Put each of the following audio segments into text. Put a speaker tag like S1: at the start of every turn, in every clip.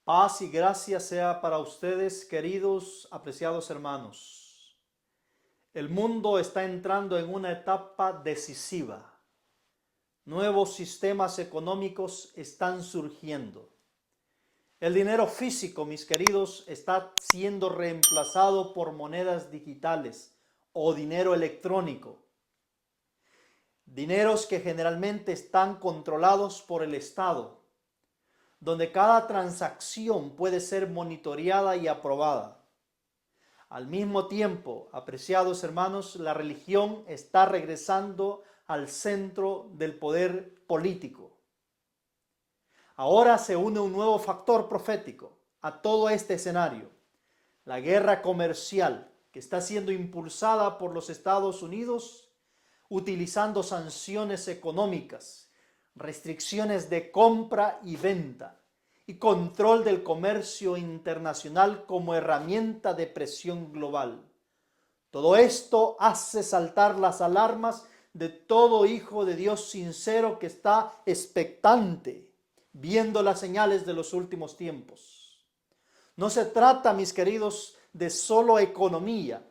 S1: Paz y gracia sea para ustedes, queridos, apreciados hermanos. El mundo está entrando en una etapa decisiva. Nuevos sistemas económicos están surgiendo. El dinero físico, mis queridos, está siendo reemplazado por monedas digitales o dinero electrónico. Dineros que generalmente están controlados por el Estado, donde cada transacción puede ser monitoreada y aprobada. Al mismo tiempo, apreciados hermanos, la religión está regresando al centro del poder político. Ahora se une un nuevo factor profético a todo este escenario: la guerra comercial que está siendo impulsada por los Estados Unidos, utilizando sanciones económicas, restricciones de compra y venta y control del comercio internacional como herramienta de presión global. Todo esto hace saltar las alarmas de todo hijo de Dios sincero que está expectante, viendo las señales de los últimos tiempos. No se trata, mis queridos, de solo economía.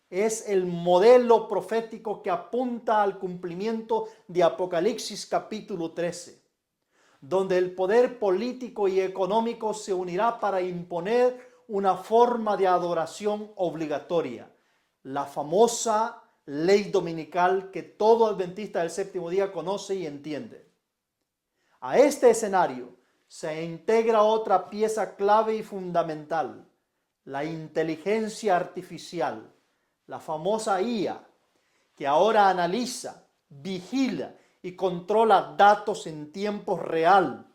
S1: Es el modelo profético que apunta al cumplimiento de Apocalipsis capítulo 13, donde el poder político y económico se unirá para imponer una forma de adoración obligatoria, la famosa ley dominical que todo adventista del séptimo día conoce y entiende. A este escenario se integra otra pieza clave y fundamental: la inteligencia artificial, la famosa IA, que ahora analiza, vigila y controla datos en tiempo real,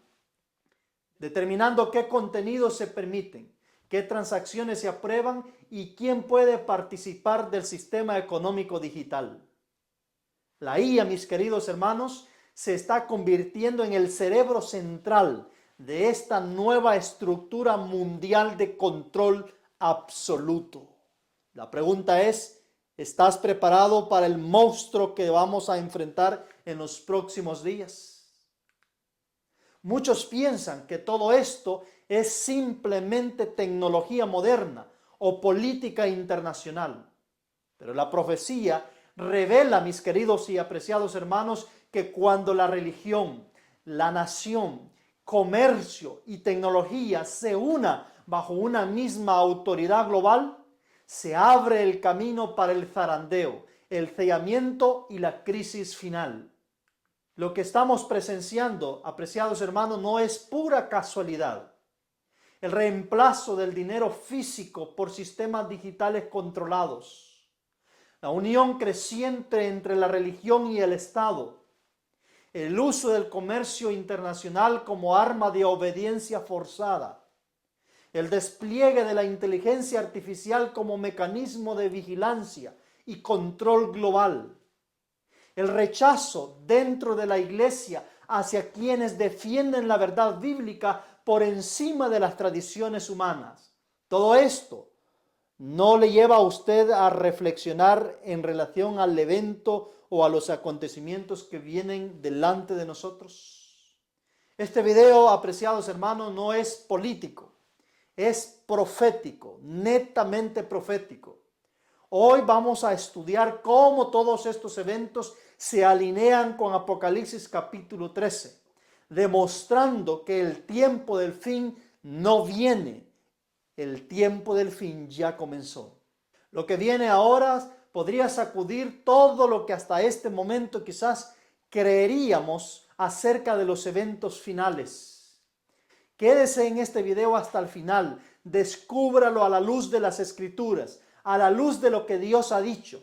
S1: determinando qué contenidos se permiten, qué transacciones se aprueban y quién puede participar del sistema económico digital. La IA, mis queridos hermanos, se está convirtiendo en el cerebro central de esta nueva estructura mundial de control absoluto. La pregunta es: ¿estás preparado para el monstruo que vamos a enfrentar en los próximos días? Muchos piensan que todo esto es simplemente tecnología moderna o política internacional. Pero la profecía revela, mis queridos y apreciados hermanos, que cuando la religión, la nación, comercio y tecnología se unan bajo una misma autoridad global, se abre el camino para el zarandeo, el cegamiento y la crisis final. Lo que estamos presenciando, apreciados hermanos, no es pura casualidad. El reemplazo del dinero físico por sistemas digitales controlados, la unión creciente entre la religión y el Estado, el uso del comercio internacional como arma de obediencia forzada, el despliegue de la inteligencia artificial como mecanismo de vigilancia y control global, el rechazo dentro de la iglesia hacia quienes defienden la verdad bíblica por encima de las tradiciones humanas. Todo esto no le lleva a usted a reflexionar en relación al evento o a los acontecimientos que vienen delante de nosotros. Este video, apreciados hermanos, no es político, es profético, netamente profético. Hoy vamos a estudiar cómo todos estos eventos se alinean con Apocalipsis capítulo 13, demostrando que el tiempo del fin no viene. El tiempo del fin ya comenzó. Lo que viene ahora podría sacudir todo lo que hasta este momento quizás creeríamos acerca de los eventos finales. Quédese en este video hasta el final, descúbralo a la luz de las Escrituras, a la luz de lo que Dios ha dicho,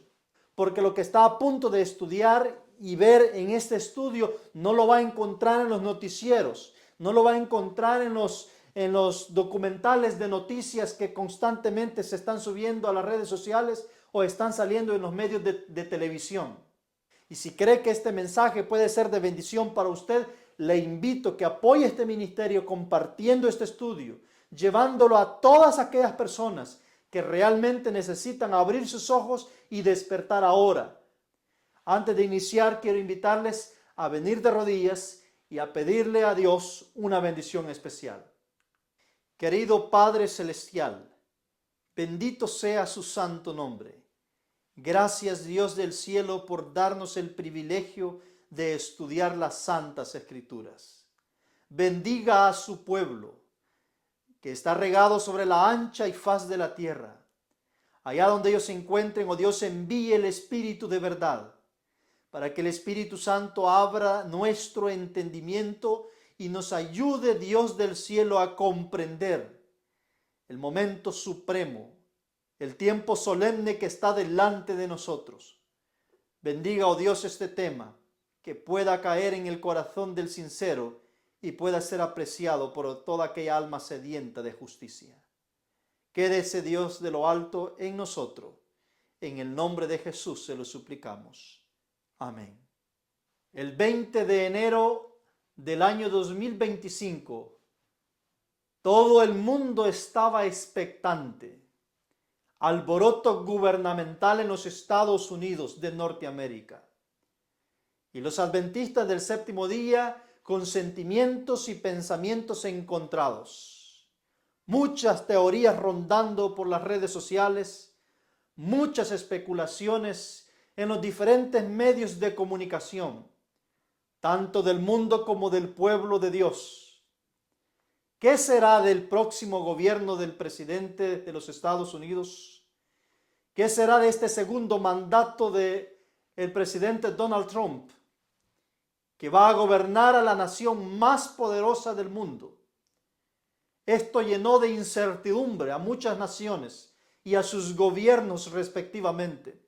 S1: porque lo que está a punto de estudiar y ver en este estudio no lo va a encontrar en los noticieros, no lo va a encontrar en los documentales de noticias que constantemente se están subiendo a las redes sociales o están saliendo en los medios de televisión. Y si cree que este mensaje puede ser de bendición para usted, le invito a que apoye este ministerio compartiendo este estudio, llevándolo a todas aquellas personas que realmente necesitan abrir sus ojos y despertar ahora. Antes de iniciar, quiero invitarles a venir de rodillas y a pedirle a Dios una bendición especial. Querido Padre Celestial, bendito sea su santo nombre. Gracias, Dios del cielo, por darnos el privilegio de estudiar las santas escrituras. Bendiga a su pueblo, que está regado sobre la ancha y faz de la tierra. Allá donde ellos se encuentren, oh Dios, envíe el Espíritu de verdad, para que el Espíritu Santo abra nuestro entendimiento y nos ayude, Dios del cielo, a comprender el momento supremo, el tiempo solemne que está delante de nosotros. Bendiga, oh Dios, este tema, que pueda caer en el corazón del sincero y pueda ser apreciado por toda aquella alma sedienta de justicia. Quédese, Dios de lo alto, en nosotros. En el nombre de Jesús se lo suplicamos. Amén. El 20 de enero del año 2025, todo el mundo estaba expectante. Alboroto gubernamental en los Estados Unidos de Norteamérica. Y los adventistas del séptimo día con sentimientos y pensamientos encontrados. Muchas teorías rondando por las redes sociales, muchas especulaciones en los diferentes medios de comunicación, tanto del mundo como del pueblo de Dios. ¿Qué será del próximo gobierno del presidente de los Estados Unidos? ¿Qué será de este segundo mandato del presidente Donald Trump, que va a gobernar a la nación más poderosa del mundo? Esto llenó de incertidumbre a muchas naciones y a sus gobiernos respectivamente.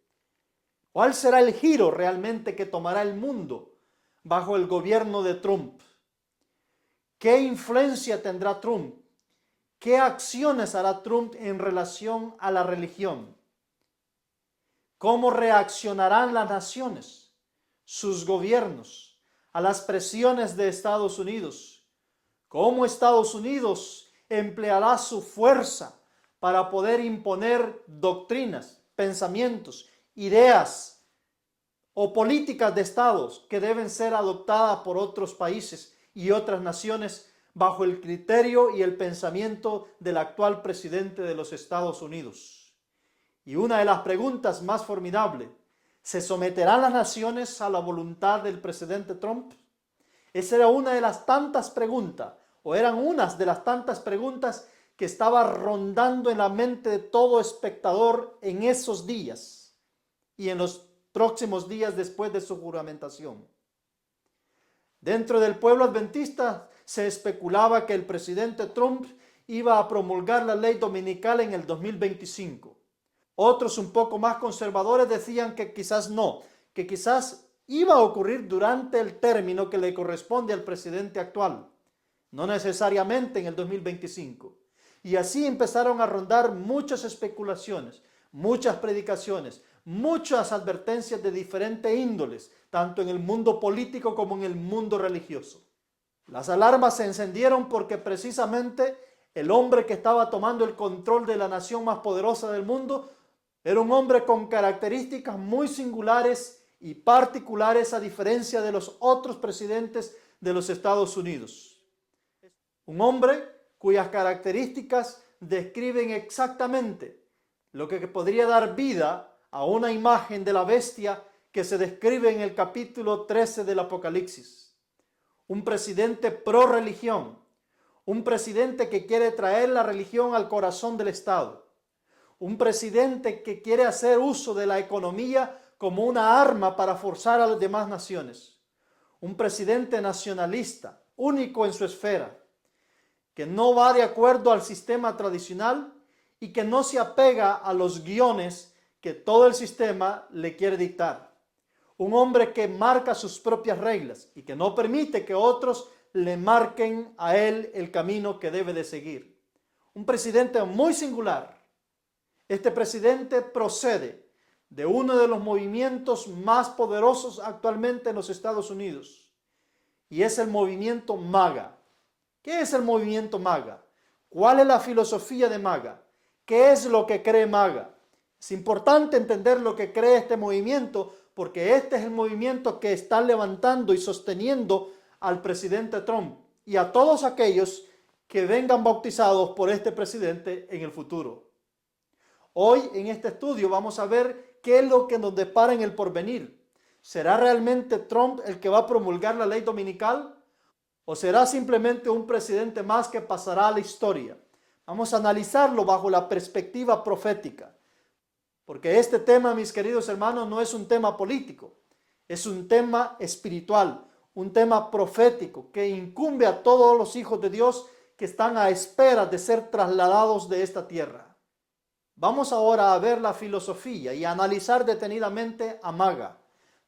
S1: ¿Cuál será el giro realmente que tomará el mundo bajo el gobierno de Trump? ¿Qué influencia tendrá Trump? ¿Qué acciones hará Trump en relación a la religión? ¿Cómo reaccionarán las naciones, sus gobiernos, a las presiones de Estados Unidos? ¿Cómo Estados Unidos empleará su fuerza para poder imponer doctrinas, pensamientos, ideas o políticas de estados que deben ser adoptadas por otros países y otras naciones bajo el criterio y el pensamiento del actual presidente de los Estados Unidos? Y una de las preguntas más formidables: ¿se someterán las naciones a la voluntad del presidente Trump? Esa era una de las tantas preguntas, o eran unas de las tantas preguntas que estaba rondando en la mente de todo espectador en esos días y en los próximos días después de su juramentación. Dentro del pueblo adventista se especulaba que el presidente Trump iba a promulgar la ley dominical en el 2025. Otros un poco más conservadores decían que quizás no, que quizás iba a ocurrir durante el término que le corresponde al presidente actual, no necesariamente en el 2025. Y así empezaron a rondar muchas especulaciones, muchas predicaciones, muchas advertencias de diferentes índoles, tanto en el mundo político como en el mundo religioso. Las alarmas se encendieron porque precisamente el hombre que estaba tomando el control de la nación más poderosa del mundo era un hombre con características muy singulares y particulares a diferencia de los otros presidentes de los Estados Unidos. Un hombre cuyas características describen exactamente lo que podría dar vida a una imagen de la bestia que se describe en el capítulo 13 del Apocalipsis. Un presidente pro religión, un presidente que quiere traer la religión al corazón del Estado, un presidente que quiere hacer uso de la economía como una arma para forzar a las demás naciones, un presidente nacionalista, único en su esfera, que no va de acuerdo al sistema tradicional y que no se apega a los guiones que todo el sistema le quiere dictar. Un hombre que marca sus propias reglas y que no permite que otros le marquen a él el camino que debe de seguir. Un presidente muy singular. Este presidente procede de uno de los movimientos más poderosos actualmente en los Estados Unidos y es el movimiento MAGA. ¿Qué es el movimiento MAGA? ¿Cuál es la filosofía de MAGA? ¿Qué es lo que cree MAGA? Es importante entender lo que cree este movimiento porque este es el movimiento que está levantando y sosteniendo al presidente Trump y a todos aquellos que vengan bautizados por este presidente en el futuro. Hoy en este estudio vamos a ver qué es lo que nos depara en el porvenir. ¿Será realmente Trump el que va a promulgar la ley dominical? ¿O será simplemente un presidente más que pasará a la historia? Vamos a analizarlo bajo la perspectiva profética. Porque este tema, mis queridos hermanos, no es un tema político. Es un tema espiritual, un tema profético que incumbe a todos los hijos de Dios que están a espera de ser trasladados de esta tierra. Vamos ahora a ver la filosofía y a analizar detenidamente a MAGA.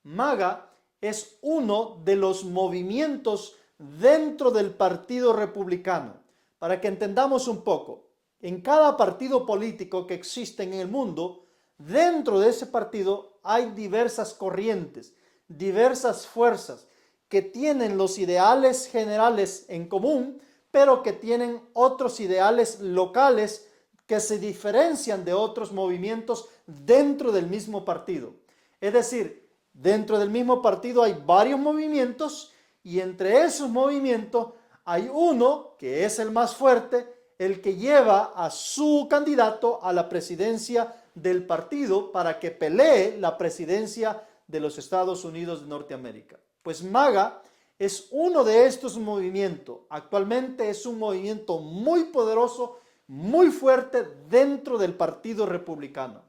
S1: MAGA es uno de los movimientos dentro del Partido Republicano. Para que entendamos un poco, en cada partido político que existe en el mundo, dentro de ese partido hay diversas corrientes, diversas fuerzas que tienen los ideales generales en común, pero que tienen otros ideales locales que se diferencian de otros movimientos dentro del mismo partido. Es decir, dentro del mismo partido hay varios movimientos y entre esos movimientos hay uno que es el más fuerte, el que lleva a su candidato a la presidencia del partido para que pelee la presidencia de los Estados Unidos de Norteamérica. Pues MAGA es uno de estos movimientos. Actualmente es un movimiento muy poderoso, muy fuerte dentro del Partido Republicano.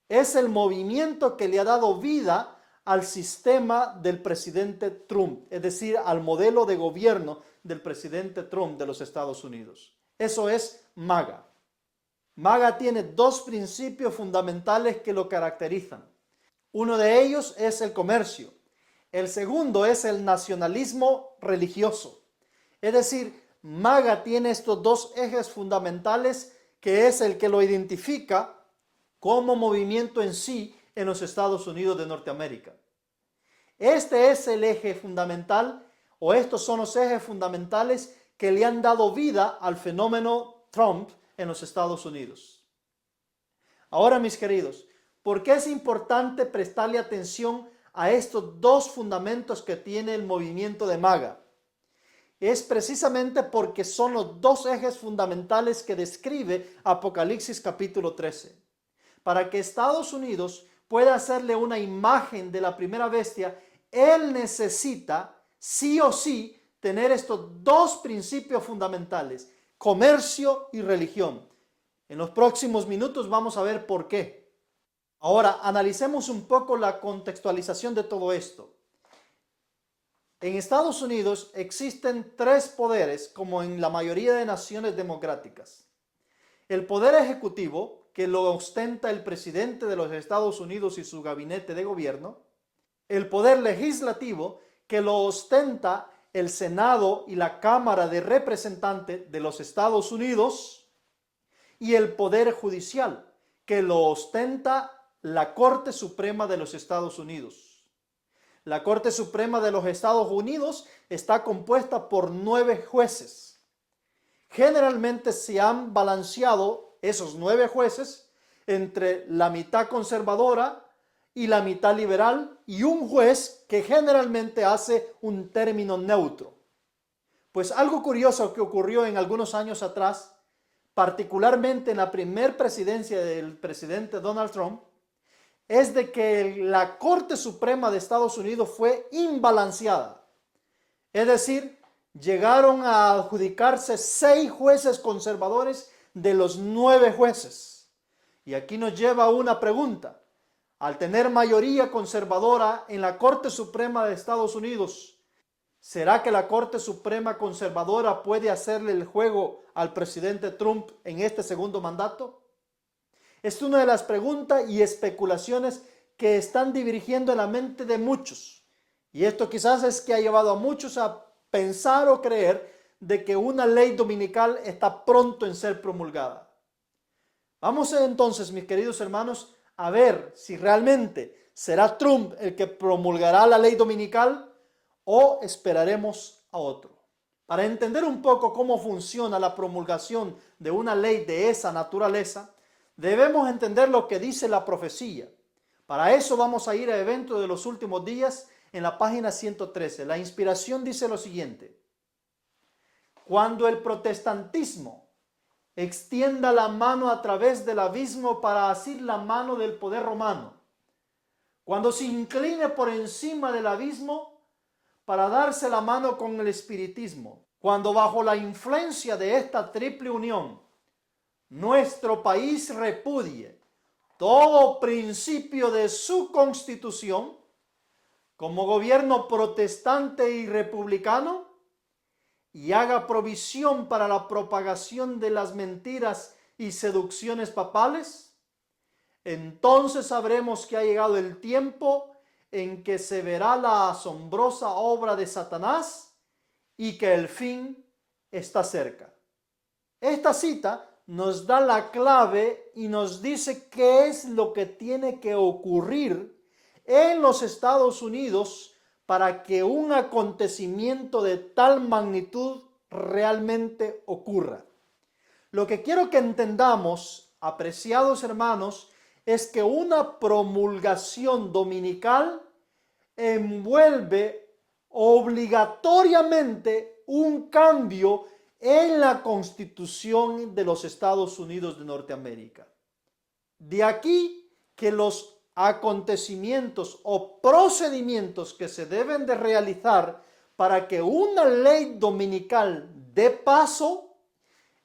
S1: Es el movimiento que le ha dado vida al sistema del presidente Trump, es decir, al modelo de gobierno del presidente Trump de los Estados Unidos. Eso es MAGA. MAGA tiene dos principios fundamentales que lo caracterizan. Uno de ellos es el comercio. El segundo es el nacionalismo religioso. Es decir, MAGA tiene estos dos ejes fundamentales que es el que lo identifica como movimiento en sí en los Estados Unidos de Norteamérica. Este es el eje fundamental, o estos son los ejes fundamentales que le han dado vida al fenómeno Trump en los Estados Unidos. Ahora, mis queridos, ¿por qué es importante prestarle atención a estos dos fundamentos que tiene el movimiento de MAGA? Es precisamente porque son los dos ejes fundamentales que describe Apocalipsis capítulo 13. Para que Estados Unidos pueda hacerle una imagen de la primera bestia, él necesita sí o sí tener estos dos principios fundamentales, comercio y religión. En los próximos minutos vamos a ver por qué. Ahora, analicemos un poco la contextualización de todo esto. En Estados Unidos existen tres poderes, como en la mayoría de naciones democráticas. El poder ejecutivo, que lo ostenta el presidente de los Estados Unidos y su gabinete de gobierno. El poder legislativo, que lo ostenta el Senado y la Cámara de Representantes de los Estados Unidos. Y el poder judicial, que lo ostenta la Corte Suprema de los Estados Unidos. La Corte Suprema de los Estados Unidos está compuesta por 9 jueces. Generalmente se han balanceado esos 9 jueces entre la mitad conservadora y la mitad liberal y un juez que generalmente hace un término neutro. Pues algo curioso que ocurrió en algunos años atrás, particularmente en la primera presidencia del presidente Donald Trump, es de que la Corte Suprema de Estados Unidos fue imbalanceada. Es decir, llegaron a adjudicarse 6 jueces conservadores de los 9 jueces. Y aquí nos lleva a una pregunta. Al tener mayoría conservadora en la Corte Suprema de Estados Unidos, ¿será que la Corte Suprema conservadora puede hacerle el juego al presidente Trump en este segundo mandato? Es una de las preguntas y especulaciones que están dirigiendo en la mente de muchos. Y esto quizás es que ha llevado a muchos a pensar o creer de que una ley dominical está pronto en ser promulgada. Vamos entonces, mis queridos hermanos, a ver si realmente será Trump el que promulgará la ley dominical o esperaremos a otro. Para entender un poco cómo funciona la promulgación de una ley de esa naturaleza, debemos entender lo que dice la profecía. Para eso vamos a ir a Eventos de los Últimos Días en la página 113. La inspiración dice lo siguiente: Cuando el protestantismo extienda la mano a través del abismo para asir la mano del poder romano, cuando se incline por encima del abismo para darse la mano con el espiritismo, cuando bajo la influencia de esta triple unión nuestro país repudie todo principio de su constitución como gobierno protestante y republicano y haga provisión para la propagación de las mentiras y seducciones papales, entonces sabremos que ha llegado el tiempo en que se verá la asombrosa obra de Satanás y que el fin está cerca. Esta cita nos da la clave y nos dice qué es lo que tiene que ocurrir en los Estados Unidos para que un acontecimiento de tal magnitud realmente ocurra. Lo que quiero que entendamos, apreciados hermanos, es que una promulgación dominical envuelve obligatoriamente un cambio en la Constitución de los Estados Unidos de Norteamérica. De aquí que los acontecimientos o procedimientos que se deben de realizar para que una ley dominical dé paso,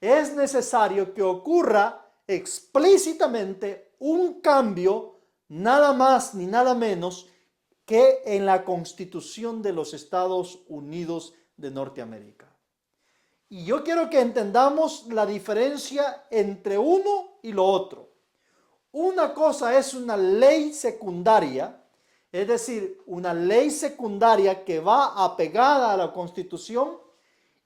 S1: es necesario que ocurra explícitamente un cambio, nada más ni nada menos que en la Constitución de los Estados Unidos de Norteamérica. Y yo quiero que entendamos la diferencia entre uno y lo otro. Una cosa es una ley secundaria, es decir, una ley secundaria que va apegada a la Constitución,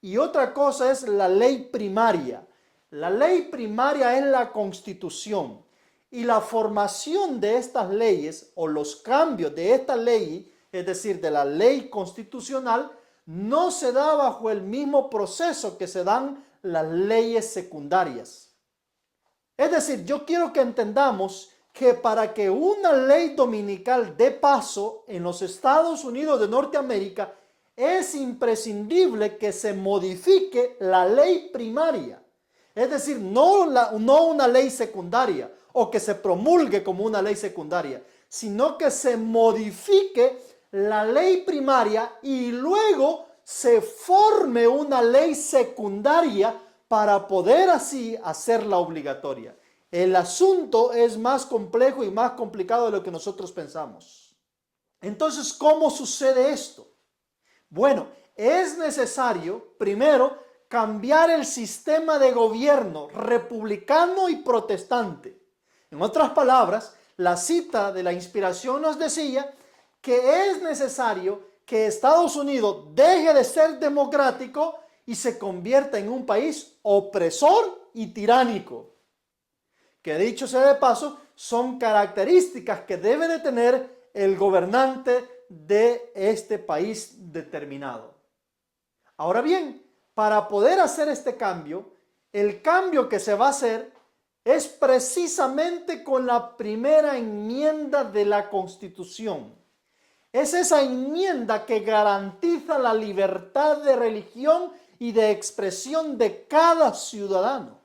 S1: y otra cosa es la ley primaria. La ley primaria es la Constitución, y la formación de estas leyes o los cambios de esta ley, es decir, de la ley constitucional, no se da bajo el mismo proceso que se dan las leyes secundarias. Es decir, yo quiero que entendamos que para que una ley dominical dé paso en los Estados Unidos de Norteamérica, es imprescindible que se modifique la ley primaria. Es decir, no una ley secundaria o que se promulgue como una ley secundaria, sino que se modifique la ley primaria y luego se forme una ley secundaria para poder así hacerla obligatoria. El asunto es más complejo y más complicado de lo que nosotros pensamos. Entonces, ¿cómo sucede esto? Bueno, es necesario, primero, cambiar el sistema de gobierno republicano y protestante. En otras palabras, la cita de la inspiración nos decía que es necesario que Estados Unidos deje de ser democrático y se convierta en un país opresor y tiránico. Que dicho sea de paso, son características que debe de tener el gobernante de este país determinado. Ahora bien, para poder hacer este cambio, el cambio que se va a hacer es precisamente con la primera enmienda de la Constitución. Es esa enmienda que garantiza la libertad de religión y de expresión de cada ciudadano.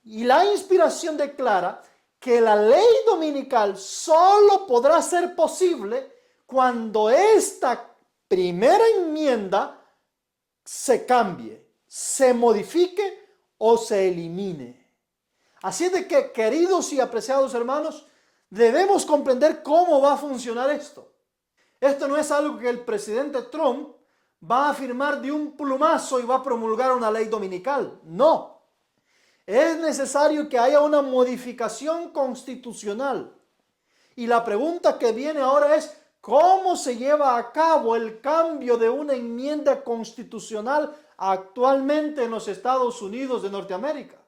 S1: Y la inspiración declara que la ley dominical solo podrá ser posible cuando esta primera enmienda se cambie, se modifique o se elimine. Así de que, queridos y apreciados hermanos, debemos comprender cómo va a funcionar esto. Esto no es algo que el presidente Trump va a firmar de un plumazo y va a promulgar una ley dominical. No. Es necesario que haya una modificación constitucional. Y la pregunta que viene ahora es, ¿cómo se lleva a cabo el cambio de una enmienda constitucional actualmente en los Estados Unidos de Norteamérica?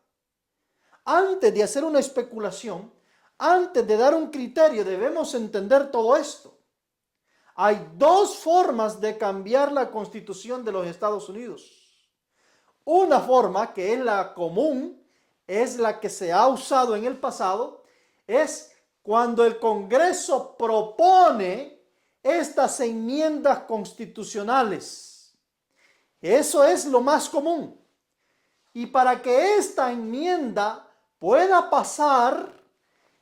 S1: Antes de hacer una especulación, antes de dar un criterio, debemos entender todo esto. Hay dos formas de cambiar la Constitución de los Estados Unidos. Una forma, que es la común, es la que se ha usado en el pasado, es cuando el Congreso propone estas enmiendas constitucionales. Eso es lo más común. Y para que esta enmienda pueda pasar,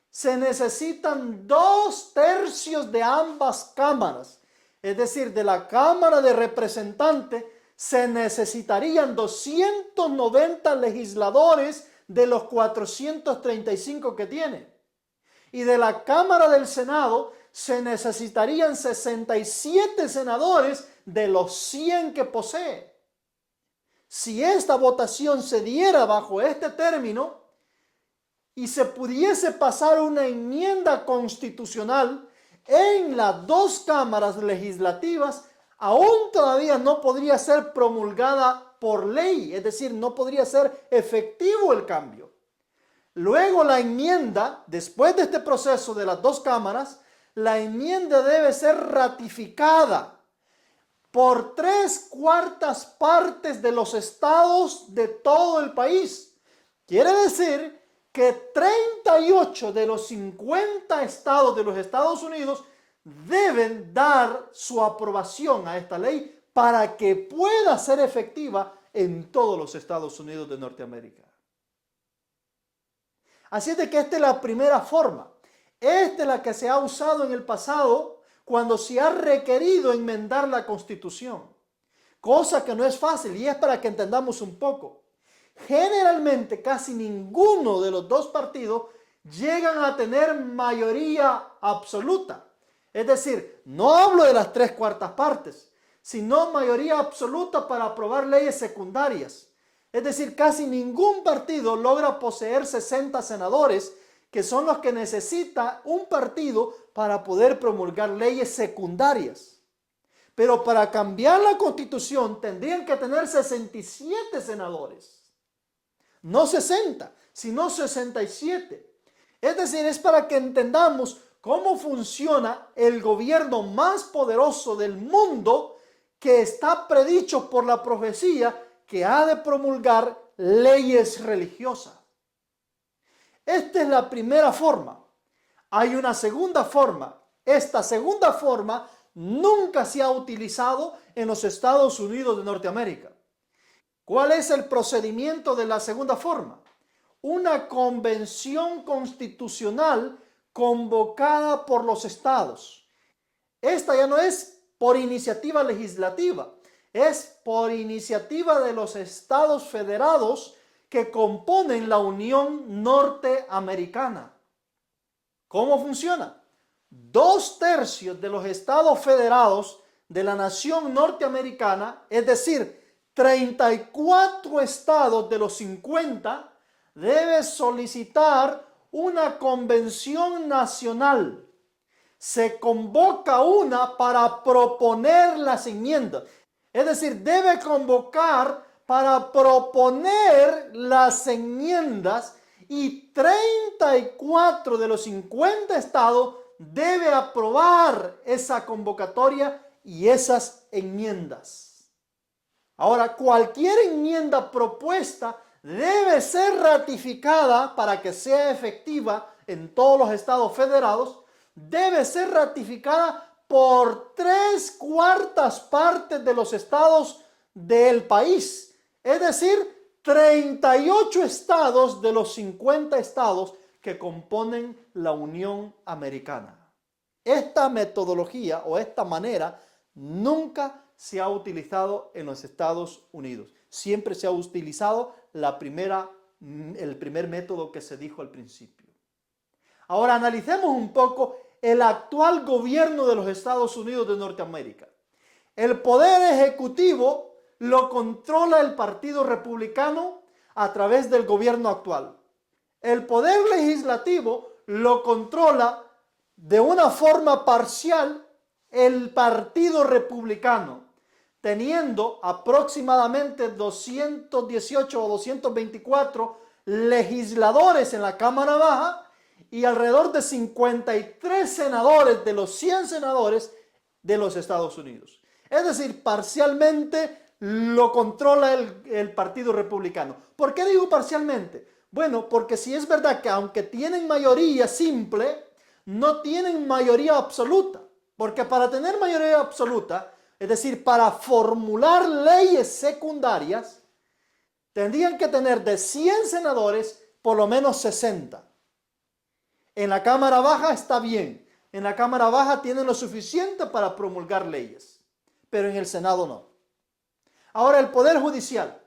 S1: se necesitan 2/3 de ambas cámaras. Es decir, de la Cámara de Representantes se necesitarían 290 legisladores de los 435 que tiene. Y de la Cámara del Senado se necesitarían 67 senadores de los 100 que posee. Si esta votación se diera bajo este término y se pudiese pasar una enmienda constitucional en las dos cámaras legislativas, aún todavía no podría ser promulgada por ley, es decir, no podría ser efectivo el cambio. Luego la enmienda, después de este proceso de las dos cámaras, la enmienda debe ser ratificada por 3/4 partes de los estados de todo el país. Quiere decir que 38 de los 50 estados de los Estados Unidos deben dar su aprobación a esta ley para que pueda ser efectiva en todos los Estados Unidos de Norteamérica. Así es de que esta es la primera forma. Esta es la que se ha usado en el pasado cuando se ha requerido enmendar la Constitución. Cosa que no es fácil, y es para que entendamos un poco. Generalmente casi ninguno de los dos partidos llegan a tener mayoría absoluta. Es decir, no hablo de las 3/4 partes, sino mayoría absoluta para aprobar leyes secundarias. Es decir, casi ningún partido logra poseer 60 senadores, que son los que necesita un partido para poder promulgar leyes secundarias. Pero para cambiar la Constitución tendrían que tener 67 senadores. No 60, sino 67. Es decir, es para que entendamos cómo funciona el gobierno más poderoso del mundo, que está predicho por la profecía que ha de promulgar leyes religiosas. Esta es la primera forma. Hay una segunda forma. Esta segunda forma nunca se ha utilizado en los Estados Unidos de Norteamérica. ¿Cuál es el procedimiento de la segunda forma? Una convención constitucional convocada por los estados. Esta ya no es por iniciativa legislativa, es por iniciativa de los estados federados que componen la Unión Norteamericana. ¿Cómo funciona? 2/3 de los estados federados de la nación norteamericana, es decir, 34 estados de los 50, debe solicitar una convención nacional. Se convoca una para proponer las enmiendas. Es decir, debe convocar para proponer las enmiendas, y 34 de los 50 estados debe aprobar esa convocatoria y esas enmiendas. Ahora, cualquier enmienda propuesta debe ser ratificada para que sea efectiva en todos los estados federados. Debe ser ratificada por 3/4 partes de los estados del país. Es decir, 38 estados de los 50 estados que componen la Unión Americana. Esta metodología o esta manera nunca se ha utilizado en los Estados Unidos. Siempre se ha utilizado el primer método que se dijo al principio. Ahora analicemos un poco el actual gobierno de los Estados Unidos de Norteamérica. El poder ejecutivo lo controla el Partido Republicano a través del gobierno actual. El poder legislativo lo controla de una forma parcial el Partido Republicano, teniendo aproximadamente 218 o 224 legisladores en la Cámara Baja y alrededor de 53 senadores de los 100 senadores de los Estados Unidos. Es decir, parcialmente lo controla el Partido Republicano. ¿Por qué digo parcialmente? Bueno, porque si es verdad que aunque tienen mayoría simple, no tienen mayoría absoluta. Porque para tener mayoría absoluta, Es decir, para formular leyes secundarias, tendrían que tener de 100 senadores, por lo menos 60. En la Cámara Baja está bien. En la Cámara Baja tienen lo suficiente para promulgar leyes, pero en el Senado no. Ahora, el Poder Judicial.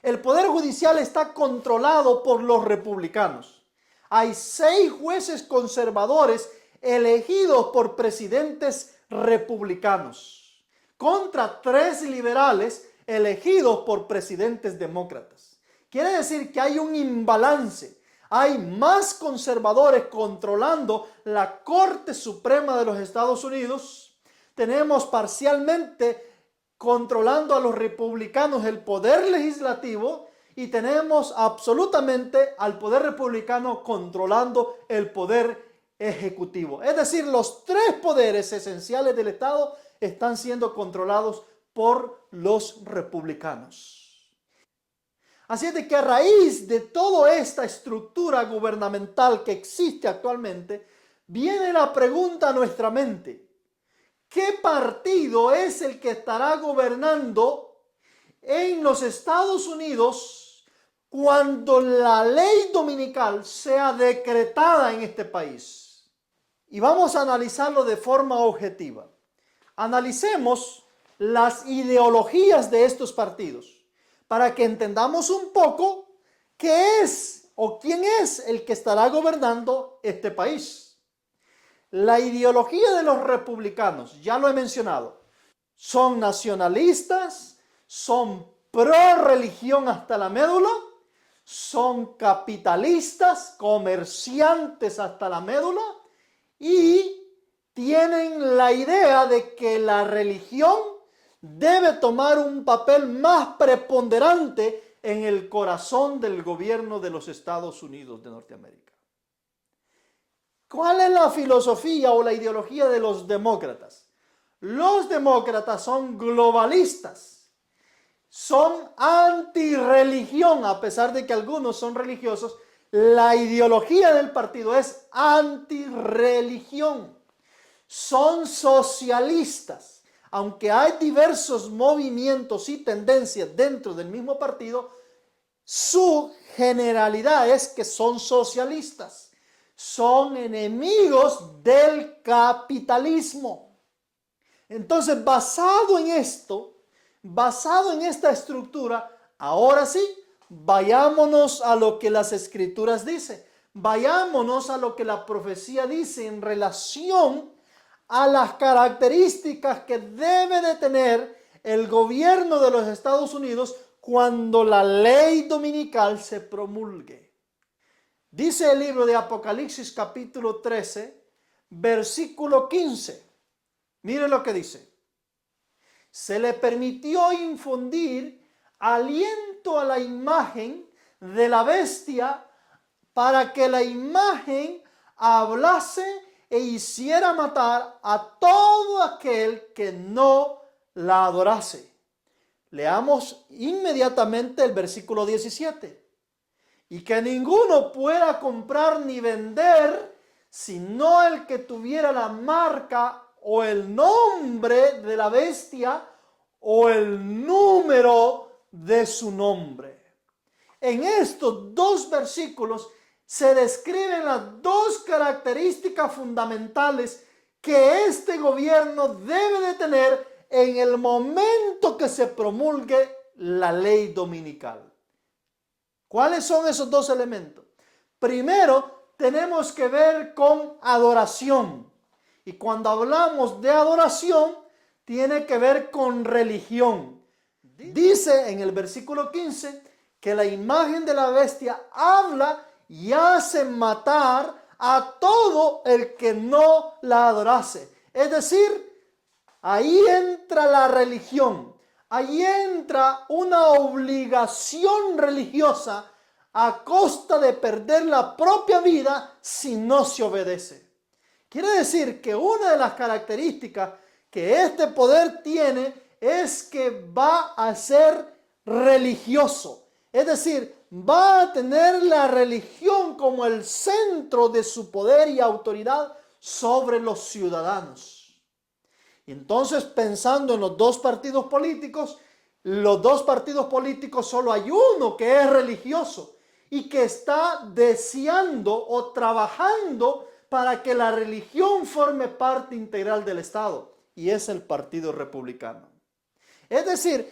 S1: El Poder Judicial está controlado por los republicanos. Hay 6 jueces conservadores elegidos por presidentes republicanos, contra 3 liberales elegidos por presidentes demócratas. Quiere decir que hay un imbalance. Hay más conservadores controlando la Corte Suprema de los Estados Unidos. Tenemos parcialmente controlando a los republicanos el poder legislativo y tenemos absolutamente al poder republicano controlando el poder ejecutivo. Es decir, los 3 poderes esenciales del Estado están siendo controlados por los republicanos. Así es de que a raíz de toda esta estructura gubernamental que existe actualmente, viene la pregunta a nuestra mente: ¿qué partido es el que estará gobernando en los Estados Unidos cuando la ley dominical sea decretada en este país? Y vamos a analizarlo de forma objetiva. Analicemos las ideologías de estos partidos para que entendamos un poco qué es o quién es el que estará gobernando este país. La ideología de los republicanos, ya lo he mencionado, son nacionalistas, son pro religión hasta la médula, son capitalistas, comerciantes hasta la médula y tienen la idea de que la religión debe tomar un papel más preponderante en el corazón del gobierno de los Estados Unidos de Norteamérica. ¿Cuál es la filosofía o la ideología de los demócratas? Los demócratas son globalistas, son antirreligión, a pesar de que algunos son religiosos. La ideología del partido es antirreligión. Son socialistas. Aunque hay diversos movimientos y tendencias dentro del mismo partido, su generalidad es que son socialistas. Son enemigos del capitalismo. Entonces, basado en esto, basado en esta estructura, ahora sí, vayámonos a lo que las Escrituras dicen. Vayámonos a lo que la profecía dice en relación a las características que debe de tener el gobierno de los Estados Unidos cuando la ley dominical se promulgue. Dice el libro de Apocalipsis capítulo 13, versículo 15. Mire lo que dice. Se le permitió infundir aliento a la imagen de la bestia para que la imagen hablase e hiciera matar a todo aquel que no la adorase. Leamos inmediatamente el versículo 17. Y que ninguno pueda comprar ni vender, sino el que tuviera la marca o el nombre de la bestia o el número de su nombre. En estos 2 versículos se describen las 2 características fundamentales que este gobierno debe de tener en el momento que se promulgue la ley dominical. ¿Cuáles son esos 2 elementos? Primero, tenemos que ver con adoración. Y cuando hablamos de adoración, tiene que ver con religión. Dice en el versículo 15 que la imagen de la bestia habla y hace matar a todo el que no la adorase. Es decir, ahí entra la religión, ahí entra una obligación religiosa a costa de perder la propia vida si no se obedece. Quiere decir que una de las características que este poder tiene es que va a ser religioso. Es decir, va a tener la religión como el centro de su poder y autoridad sobre los ciudadanos. Entonces, pensando en los dos partidos políticos solo hay uno que es religioso y que está deseando o trabajando para que la religión forme parte integral del Estado, y es el Partido Republicano. Es decir,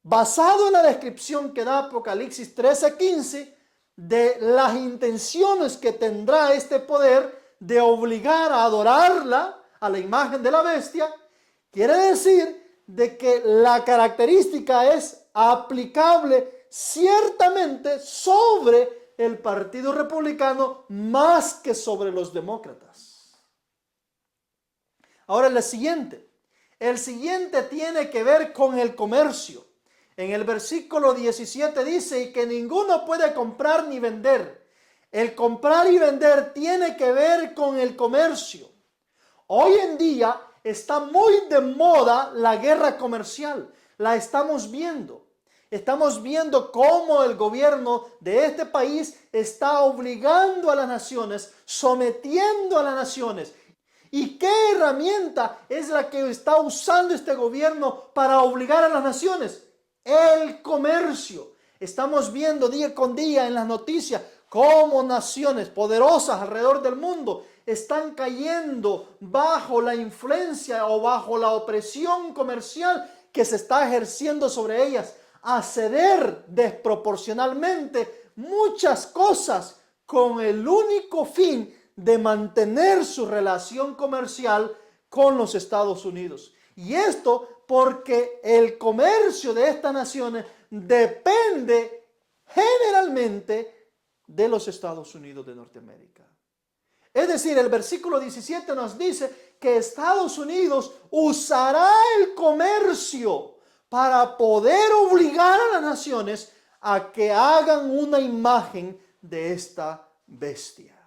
S1: basado en la descripción que da Apocalipsis 13:15 de las intenciones que tendrá este poder de obligar a adorarla, a la imagen de la bestia, quiere decir de que la característica es aplicable ciertamente sobre el Partido Republicano más que sobre los demócratas. Ahora el siguiente tiene que ver con el comercio. En el versículo 17 dice, y que ninguno puede comprar ni vender. El comprar y vender tiene que ver con el comercio. Hoy en día está muy de moda la guerra comercial. La estamos viendo. Estamos viendo cómo el gobierno de este país está obligando a las naciones, sometiendo a las naciones. ¿Y qué herramienta es la que está usando este gobierno para obligar a las naciones? El comercio. Estamos viendo día con día en las noticias cómo naciones poderosas alrededor del mundo están cayendo bajo la influencia o bajo la opresión comercial que se está ejerciendo sobre ellas, a ceder desproporcionalmente muchas cosas con el único fin de mantener su relación comercial con los Estados Unidos. Y esto porque el comercio de estas naciones depende generalmente de los Estados Unidos de Norteamérica. Es decir, el versículo 17 nos dice que Estados Unidos usará el comercio para poder obligar a las naciones a que hagan una imagen de esta bestia.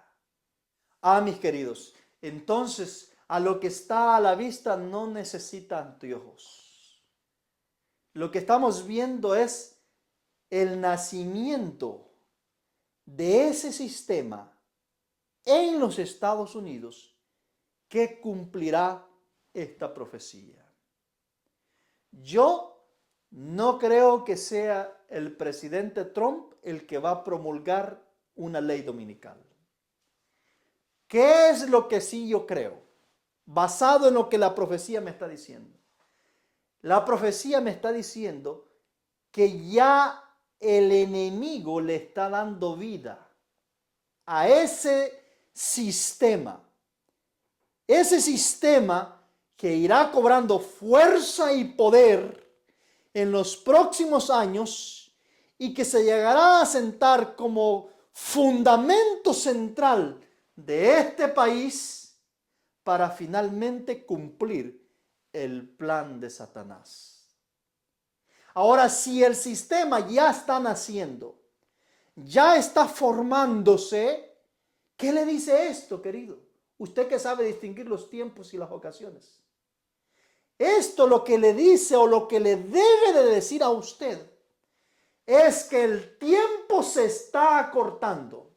S1: Mis queridos, entonces a lo que está a la vista no necesita anteojos. Lo que estamos viendo es el nacimiento de ese sistema en los Estados Unidos que cumplirá esta profecía. Yo no creo que sea el presidente Trump el que va a promulgar una ley dominical. ¿Qué es lo que sí yo creo? Basado en lo que la profecía me está diciendo. La profecía me está diciendo que ya el enemigo le está dando vida a ese sistema que irá cobrando fuerza y poder en los próximos años y que se llegará a sentar como fundamento central de este país para finalmente cumplir el plan de Satanás. Ahora, si el sistema ya está naciendo, ya está formándose, ¿qué le dice esto, querido? Usted que sabe distinguir los tiempos y las ocasiones. Esto lo que le dice o lo que le debe de decir a usted es que el tiempo se está acortando.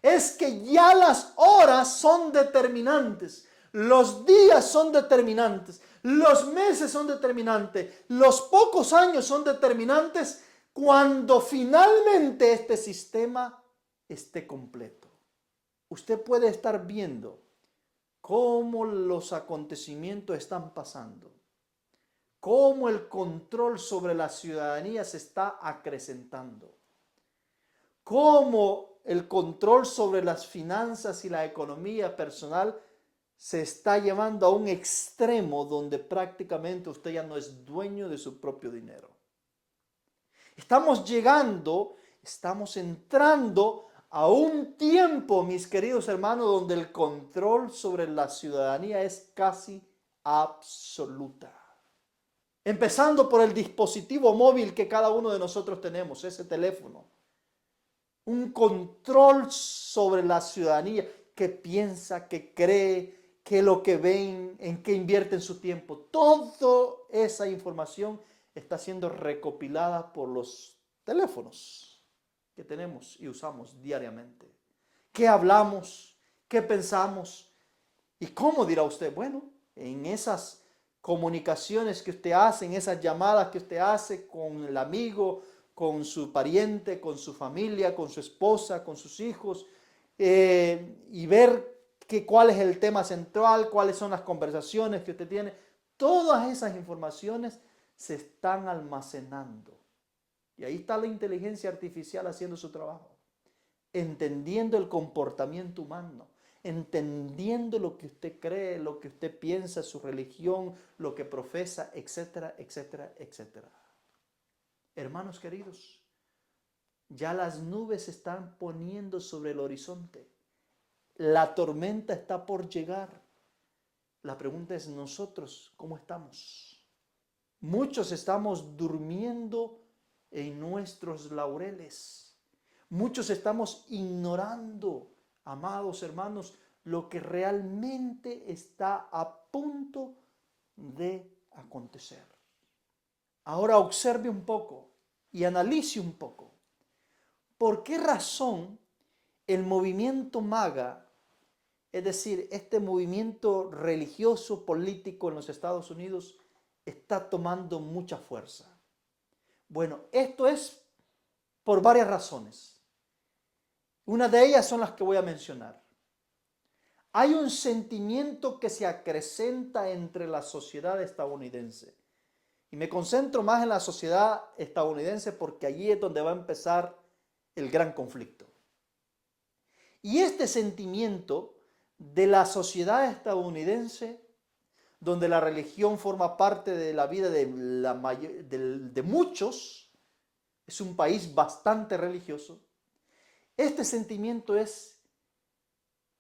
S1: Es que ya las horas son determinantes, los días son determinantes, los meses son determinantes, los pocos años son determinantes cuando finalmente este sistema esté completo. Usted puede estar viendo cómo los acontecimientos están pasando, cómo el control sobre la ciudadanía se está acrecentando, cómo el control sobre las finanzas y la economía personal se está llevando a un extremo donde prácticamente usted ya no es dueño de su propio dinero. Estamos entrando a un tiempo, mis queridos hermanos, donde el control sobre la ciudadanía es casi absoluta. Empezando por el dispositivo móvil que cada uno de nosotros tenemos, ese teléfono. Un control sobre la ciudadanía que piensa, que cree, que lo que ven, en qué invierten su tiempo. Toda esa información está siendo recopilada por los teléfonos que tenemos y usamos diariamente. ¿Qué hablamos? ¿Qué pensamos? ¿Y cómo dirá usted? Bueno, en esas comunicaciones que usted hace, en esas llamadas que usted hace con el amigo, con su pariente, con su familia, con su esposa, con sus hijos, y ver cuál es el tema central, cuáles son las conversaciones que usted tiene. Todas esas informaciones se están almacenando. Y ahí está la inteligencia artificial haciendo su trabajo, entendiendo el comportamiento humano, entendiendo lo que usted cree, lo que usted piensa, su religión, lo que profesa, etcétera, etcétera, etcétera. Hermanos queridos, ya las nubes se están poniendo sobre el horizonte. La tormenta está por llegar. La pregunta es, ¿nosotros cómo estamos? Muchos estamos durmiendo en nuestros laureles. Muchos estamos ignorando, amados hermanos, lo que realmente está a punto de acontecer. Ahora observe un poco y analice un poco. ¿Por qué razón el movimiento MAGA, es decir, este movimiento religioso político en los Estados Unidos, está tomando mucha fuerza? Bueno, esto es por varias razones. Una de ellas son las que voy a mencionar. Hay un sentimiento que se acrecenta entre la sociedad estadounidense. Y me concentro más en la sociedad estadounidense porque allí es donde va a empezar el gran conflicto. Y este sentimiento de la sociedad estadounidense, donde la religión forma parte de la vida de muchos, es un país bastante religioso. Este sentimiento es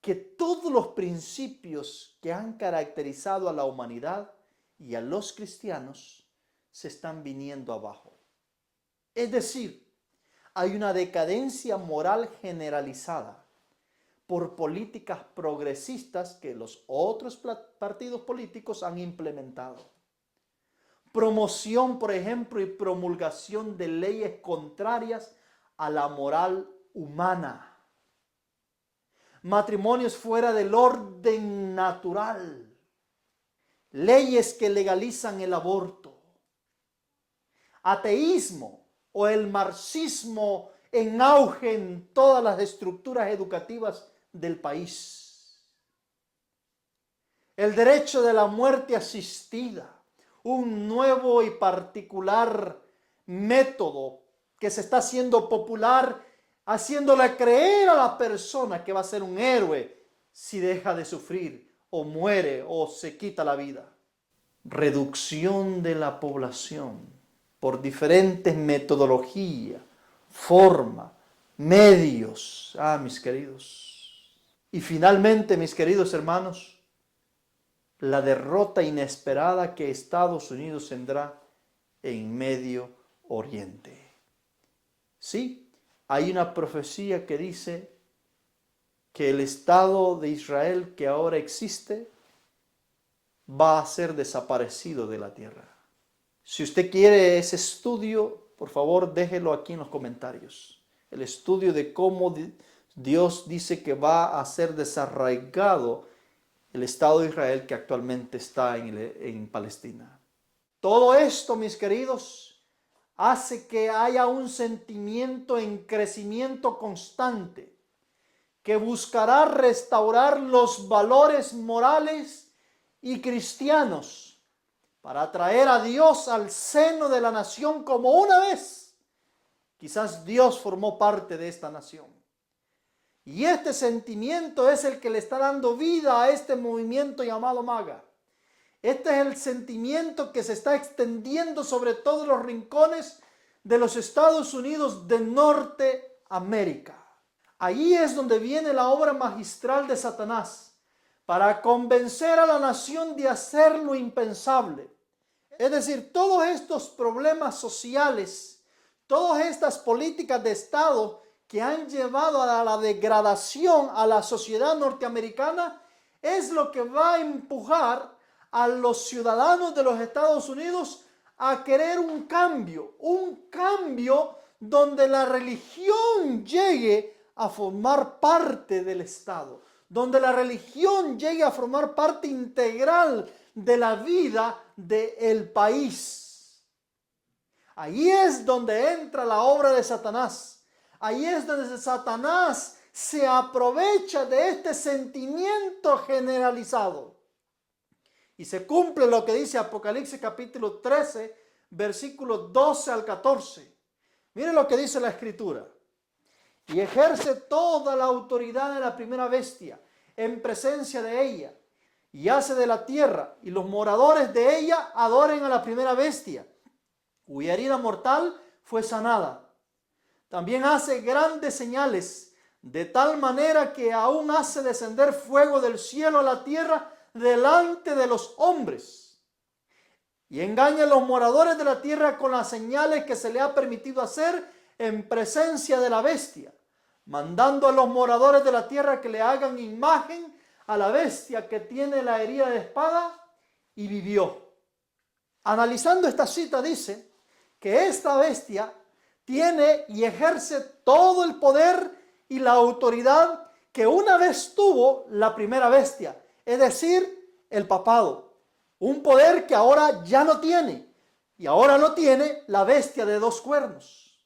S1: que todos los principios que han caracterizado a la humanidad y a los cristianos se están viniendo abajo. Es decir, hay una decadencia moral generalizada por políticas progresistas que los otros partidos políticos han implementado. Promoción, por ejemplo, y promulgación de leyes contrarias a la moral humana. Matrimonios fuera del orden natural. Leyes que legalizan el aborto. Ateísmo o el marxismo en auge en todas las estructuras educativas del país. El derecho de la muerte asistida, un nuevo y particular método que se está haciendo popular, haciéndole creer a la persona que va a ser un héroe si deja de sufrir o muere o se quita la vida. Reducción de la población por diferentes metodologías, forma, medios. Mis queridos. Y finalmente, mis queridos hermanos, la derrota inesperada que Estados Unidos tendrá en Medio Oriente. Sí, hay una profecía que dice que el Estado de Israel que ahora existe va a ser desaparecido de la tierra. Si usted quiere ese estudio, por favor déjelo aquí en los comentarios. El estudio de cómo Dios dice que va a ser desarraigado el Estado de Israel que actualmente está en Palestina. Todo esto, mis queridos, hace que haya un sentimiento en crecimiento constante que buscará restaurar los valores morales y cristianos para traer a Dios al seno de la nación como una vez. Quizás Dios formó parte de esta nación. Y este sentimiento es el que le está dando vida a este movimiento llamado MAGA. Este es el sentimiento que se está extendiendo sobre todos los rincones de los Estados Unidos de Norteamérica. Allí es donde viene la obra magistral de Satanás para convencer a la nación de hacer lo impensable. Es decir, todos estos problemas sociales, todas estas políticas de Estado que han llevado a la degradación a la sociedad norteamericana, es lo que va a empujar a los ciudadanos de los Estados Unidos a querer un cambio donde la religión llegue a formar parte del Estado, donde la religión llegue a formar parte integral de la vida del país. Ahí es donde entra la obra de Satanás. Ahí es donde Satanás se aprovecha de este sentimiento generalizado. Y se cumple lo que dice Apocalipsis capítulo 13, versículos 12 al 14. Miren lo que dice la Escritura. Y ejerce toda la autoridad de la primera bestia en presencia de ella. Y hace de la tierra y los moradores de ella adoren a la primera bestia, cuya herida mortal fue sanada. También hace grandes señales, de tal manera que aún hace descender fuego del cielo a la tierra delante de los hombres. Y engaña a los moradores de la tierra con las señales que se le ha permitido hacer en presencia de la bestia, mandando a los moradores de la tierra que le hagan imagen a la bestia que tiene la herida de espada y vivió. Analizando esta cita dice que esta bestia tiene y ejerce todo el poder y la autoridad que una vez tuvo la primera bestia, es decir, el papado. Un poder que ahora ya no tiene, y ahora lo tiene la bestia de dos cuernos.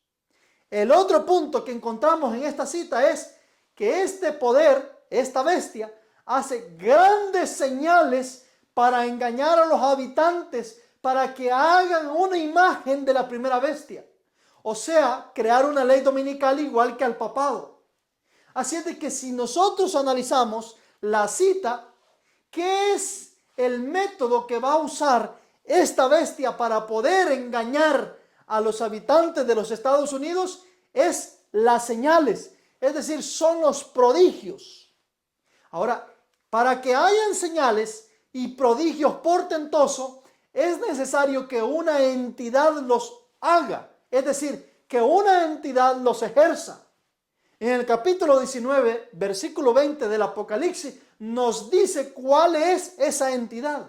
S1: El otro punto que encontramos en esta cita es que este poder, esta bestia, hace grandes señales para engañar a los habitantes, para que hagan una imagen de la primera bestia. O sea, crear una ley dominical igual que al papado. Así es de que si nosotros analizamos la cita, ¿qué es el método que va a usar esta bestia para poder engañar a los habitantes de los Estados Unidos? Es las señales, es decir, son los prodigios. Ahora, para que hayan señales y prodigios portentosos, es necesario que una entidad los haga, es decir, que una entidad los ejerza. En el capítulo 19, versículo 20 del Apocalipsis, nos dice cuál es esa entidad.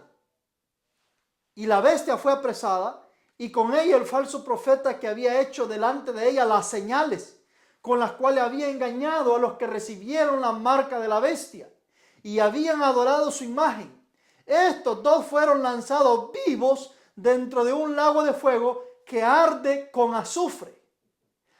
S1: Y la bestia fue apresada, y con ella el falso profeta que había hecho delante de ella las señales, con las cuales había engañado a los que recibieron la marca de la bestia, y habían adorado su imagen. Estos dos fueron lanzados vivos dentro de un lago de fuego que arde con azufre.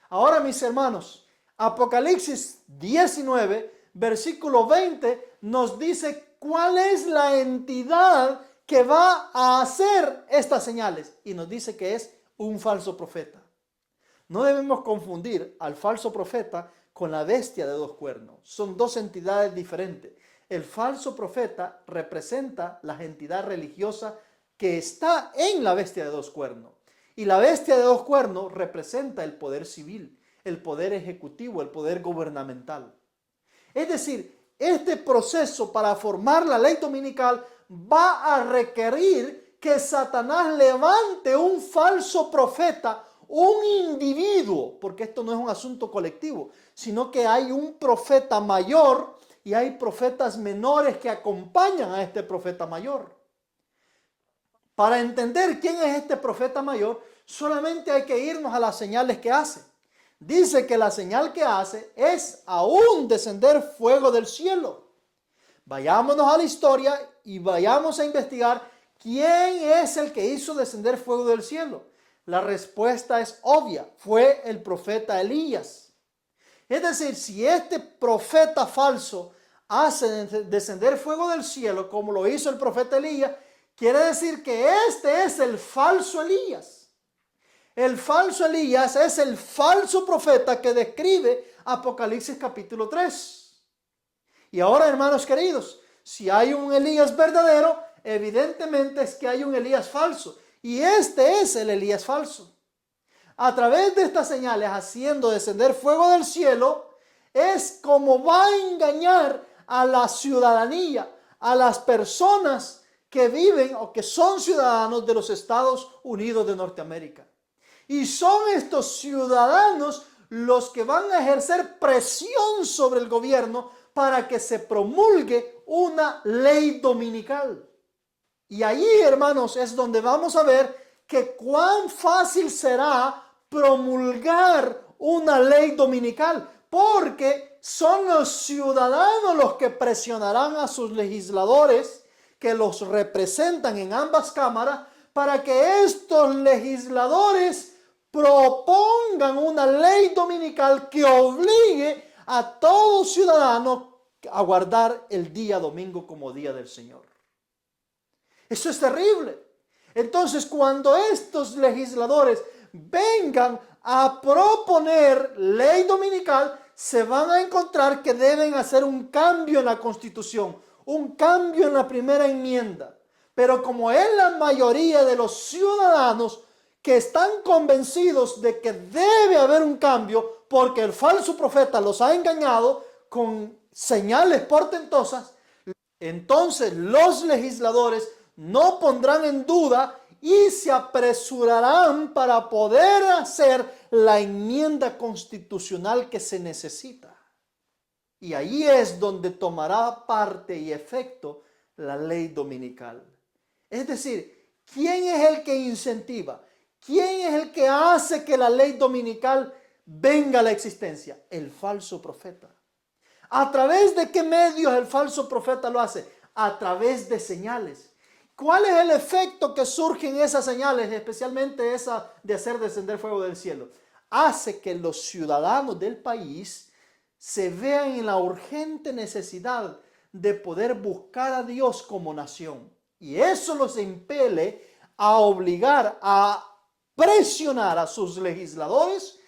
S1: Ahora, mis hermanos, Apocalipsis 19, versículo 20, nos dice cuál es la entidad que va a hacer estas señales. Y nos dice que es un falso profeta. No debemos confundir al falso profeta con la bestia de dos cuernos. Son dos entidades diferentes. El falso profeta representa la entidad religiosa que está en la bestia de dos cuernos. Y la bestia de dos cuernos representa el poder civil, el poder ejecutivo, el poder gubernamental. Es decir, este proceso para formar la ley dominical va a requerir que Satanás levante un falso profeta, un individuo, porque esto no es un asunto colectivo, sino que hay un profeta mayor y hay profetas menores que acompañan a este profeta mayor. Para entender quién es este profeta mayor, solamente hay que irnos a las señales que hace. Dice que la señal que hace es aún descender fuego del cielo. Vayámonos a la historia y vayamos a investigar quién es el que hizo descender fuego del cielo. La respuesta es obvia, fue el profeta Elías. Es decir, si este profeta falso hace descender fuego del cielo, como lo hizo el profeta Elías, quiere decir que este es el falso Elías. El falso Elías es el falso profeta que describe Apocalipsis capítulo 3. Y ahora, hermanos queridos, si hay un Elías verdadero, evidentemente es que hay un Elías falso. Y este es el Elías falso. A través de estas señales, haciendo descender fuego del cielo, es como va a engañar a la ciudadanía, a las personas que viven o que son ciudadanos de los Estados Unidos de Norteamérica. Y son estos ciudadanos los que van a ejercer presión sobre el gobierno para que se promulgue una ley dominical. Y allí, hermanos, es donde vamos a ver que cuán fácil será promulgar una ley dominical, porque son los ciudadanos los que presionarán a sus legisladores, que los representan en ambas cámaras para que estos legisladores propongan una ley dominical que obligue a todo ciudadano a guardar el día domingo como día del Señor. Eso es terrible. Entonces, cuando estos legisladores vengan a proponer ley dominical, se van a encontrar que deben hacer un cambio en la Constitución, un cambio en la primera enmienda. Pero como es la mayoría de los ciudadanos que están convencidos de que debe haber un cambio porque el falso profeta los ha engañado con señales portentosas, entonces los legisladores no pondrán en duda y se apresurarán para poder hacer la enmienda constitucional que se necesita. Y ahí es donde tomará parte y efecto la ley dominical. Es decir, ¿quién es el que incentiva? ¿Quién es el que hace que la ley dominical venga a la existencia? El falso profeta. ¿A través de qué medios el falso profeta lo hace? A través de señales. ¿Cuál es el efecto que surge en esas señales, especialmente esa de hacer descender fuego del cielo? Hace que los ciudadanos del país se vean en la urgente necesidad de poder buscar a Dios como nación. Y eso los impele a obligar, a presionar a sus legisladores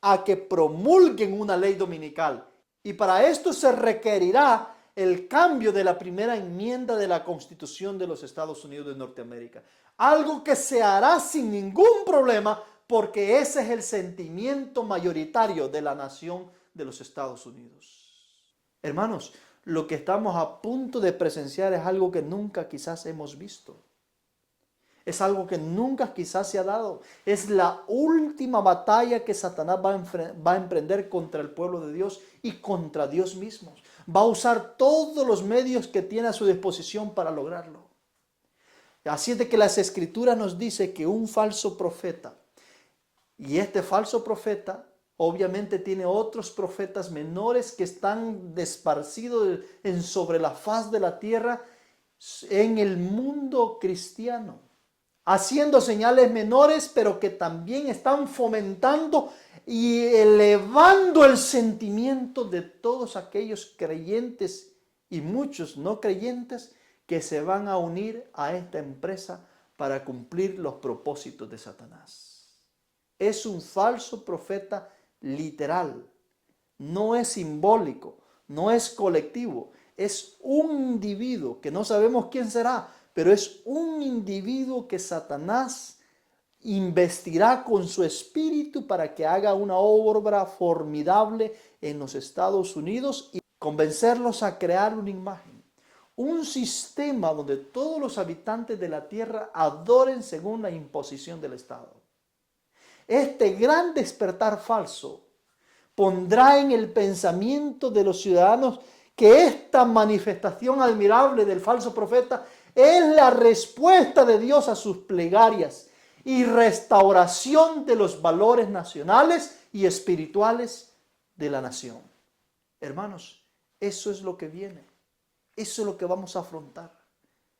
S1: a que promulguen una ley dominical. Y para esto se requerirá el cambio de la primera enmienda de la Constitución de los Estados Unidos de Norteamérica. Algo que se hará sin ningún problema porque ese es el sentimiento mayoritario de la nación de los Estados Unidos. Hermanos, lo que estamos a punto de presenciar es algo que nunca quizás hemos visto. Es algo que nunca quizás se ha dado. Es la última batalla que Satanás va a emprender contra el pueblo de Dios y contra Dios mismo. Va a usar todos los medios que tiene a su disposición para lograrlo. Así es de que las Escrituras nos dice que un falso profeta, y este falso profeta obviamente tiene otros profetas menores que están esparcidos sobre la faz de la tierra en el mundo cristiano, haciendo señales menores, pero que también están fomentando y elevando el sentimiento de todos aquellos creyentes y muchos no creyentes que se van a unir a esta empresa para cumplir los propósitos de Satanás. Es un falso profeta literal, no es simbólico, no es colectivo, es un individuo que no sabemos quién será, pero es un individuo que Satanás investirá con su espíritu para que haga una obra formidable en los Estados Unidos y convencerlos a crear una imagen, un sistema donde todos los habitantes de la tierra adoren según la imposición del Estado. Este gran despertar falso pondrá en el pensamiento de los ciudadanos que esta manifestación admirable del falso profeta es la respuesta de Dios a sus plegarias y restauración de los valores nacionales y espirituales de la nación. Hermanos, eso es lo que viene. Eso es lo que vamos a afrontar.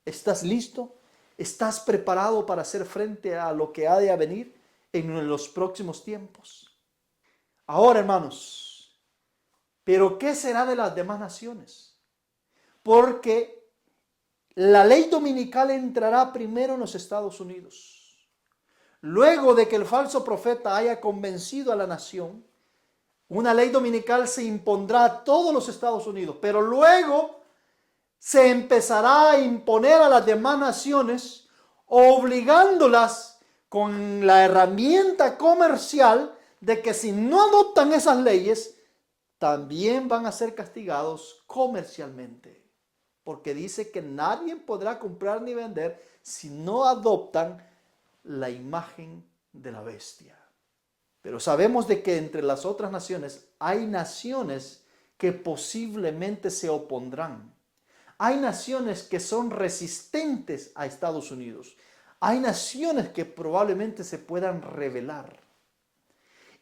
S1: ¿Estás listo? ¿Estás preparado para hacer frente a lo que ha de venir en los próximos tiempos? Ahora, hermanos, ¿pero qué será de las demás naciones? Porque la ley dominical entrará primero en los Estados Unidos. Luego de que el falso profeta haya convencido a la nación, una ley dominical se impondrá a todos los Estados Unidos, pero luego se empezará a imponer a las demás naciones, obligándolas con la herramienta comercial de que si no adoptan esas leyes, también van a ser castigados comercialmente. Porque dice que nadie podrá comprar ni vender si no adoptan la imagen de la bestia. Pero sabemos de que entre las otras naciones hay naciones que posiblemente se opondrán. Hay naciones que son resistentes a Estados Unidos. Hay naciones que probablemente se puedan rebelar.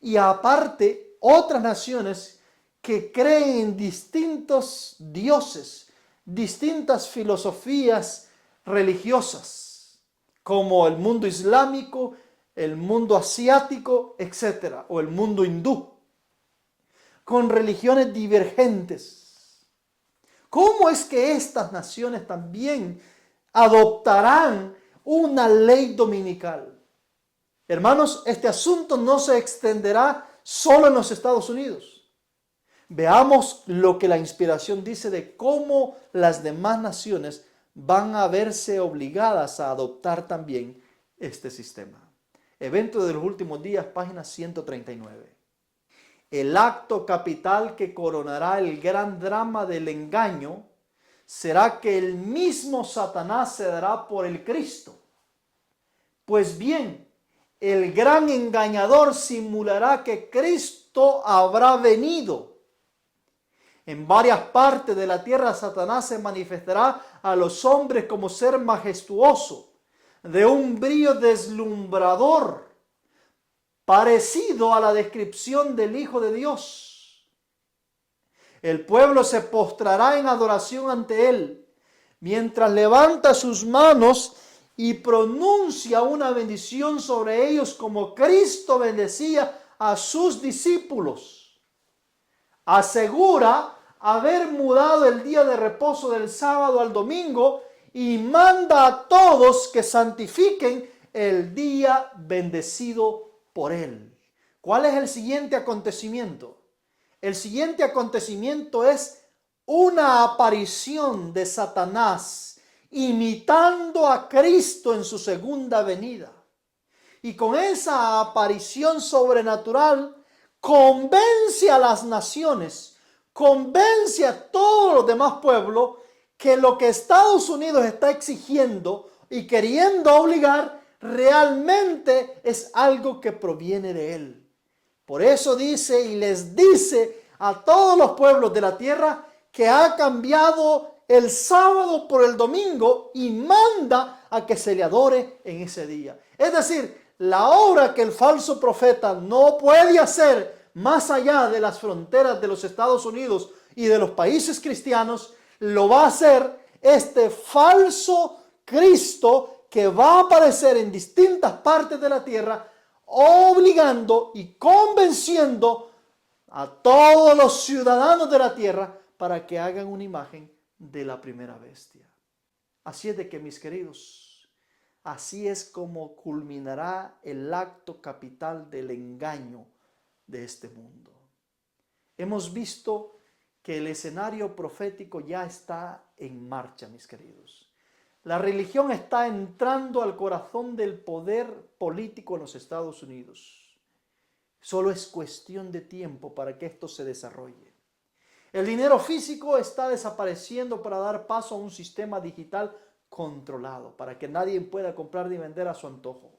S1: Y aparte, otras naciones que creen en distintos dioses, distintas filosofías religiosas, como el mundo islámico, el mundo asiático, etcétera, o el mundo hindú, con religiones divergentes. ¿Cómo es que estas naciones también adoptarán una ley dominical? Hermanos, este asunto no se extenderá solo en los Estados Unidos. Veamos lo que la inspiración dice de cómo las demás naciones van a verse obligadas a adoptar también este sistema. Evento de los últimos días, página 139. El acto capital que coronará el gran drama del engaño será que el mismo Satanás se dará por el Cristo. Pues bien, el gran engañador simulará que Cristo habrá venido. En varias partes de la tierra Satanás se manifestará a los hombres como ser majestuoso, de un brillo deslumbrador, parecido a la descripción del Hijo de Dios. El pueblo se postrará en adoración ante él, mientras levanta sus manos y pronuncia una bendición sobre ellos como Cristo bendecía a sus discípulos. Asegura haber mudado el día de reposo del sábado al domingo y manda a todos que santifiquen el día bendecido por él. ¿Cuál es el siguiente acontecimiento? El siguiente acontecimiento es una aparición de Satanás imitando a Cristo en su segunda venida. Y con esa aparición sobrenatural convence a las naciones, convence a todos los demás pueblos que lo que Estados Unidos está exigiendo y queriendo obligar realmente es algo que proviene de él. Por eso dice y les dice a todos los pueblos de la tierra que ha cambiado el sábado por el domingo y manda a que se le adore en ese día. Es decir, la obra que el falso profeta no puede hacer más allá de las fronteras de los Estados Unidos y de los países cristianos, lo va a hacer este falso Cristo que va a aparecer en distintas partes de la tierra, obligando y convenciendo a todos los ciudadanos de la tierra para que hagan una imagen de la primera bestia. Así es de que, mis queridos, así es como culminará el acto capital del engaño de este mundo. Hemos visto que el escenario profético ya está en marcha, mis queridos. La religión está entrando al corazón del poder político en los Estados Unidos. Solo es cuestión de tiempo para que esto se desarrolle. El dinero físico está desapareciendo para dar paso a un sistema digital controlado, para que nadie pueda comprar ni vender a su antojo.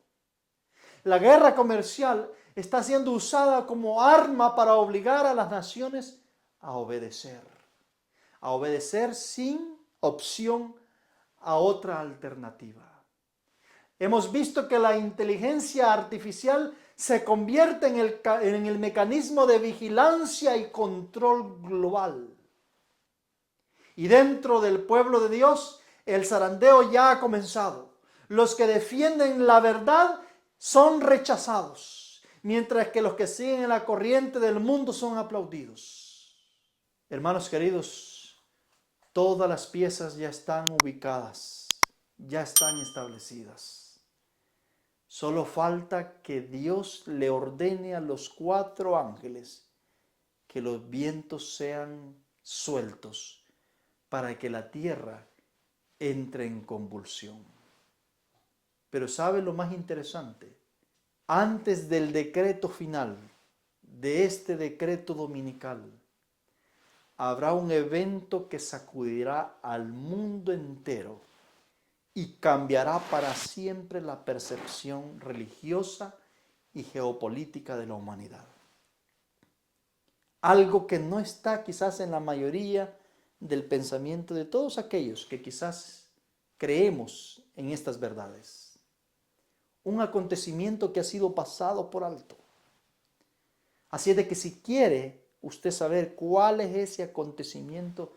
S1: La guerra comercial está siendo usada como arma para obligar a las naciones a obedecer sin opción a otra alternativa. Hemos visto que la inteligencia artificial se convierte en el mecanismo de vigilancia y control global. Y dentro del pueblo de Dios, el zarandeo ya ha comenzado. Los que defienden la verdad son rechazados, mientras que los que siguen la corriente del mundo son aplaudidos. Hermanos queridos, todas las piezas ya están ubicadas, ya están establecidas. Solo falta que Dios le ordene a los 4 ángeles que los vientos sean sueltos para que la tierra entre en convulsión. Pero ¿sabe lo más interesante? Antes del decreto final, de este decreto dominical, habrá un evento que sacudirá al mundo entero y cambiará para siempre la percepción religiosa y geopolítica de la humanidad. Algo que no está quizás en la mayoría del pensamiento de todos aquellos que quizás creemos en estas verdades. Un acontecimiento que ha sido pasado por alto. Así es de que si quiere usted saber cuál es ese acontecimiento,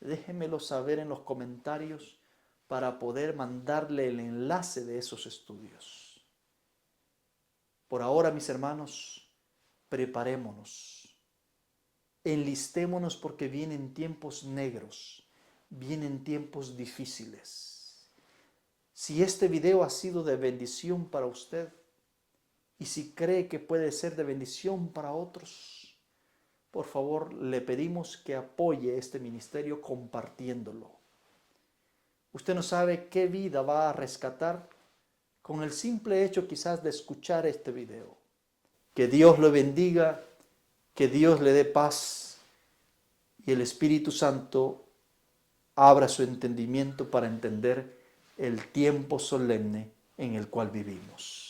S1: déjemelo saber en los comentarios, para poder mandarle el enlace de esos estudios. Por ahora, mis hermanos, preparémonos, enlistémonos porque vienen tiempos negros, vienen tiempos difíciles. Si este video ha sido de bendición para usted y si cree que puede ser de bendición para otros, por favor, le pedimos que apoye este ministerio compartiéndolo. Usted no sabe qué vida va a rescatar con el simple hecho quizás de escuchar este video. Que Dios lo bendiga, que Dios le dé paz y el Espíritu Santo abra su entendimiento para entender el tiempo solemne en el cual vivimos.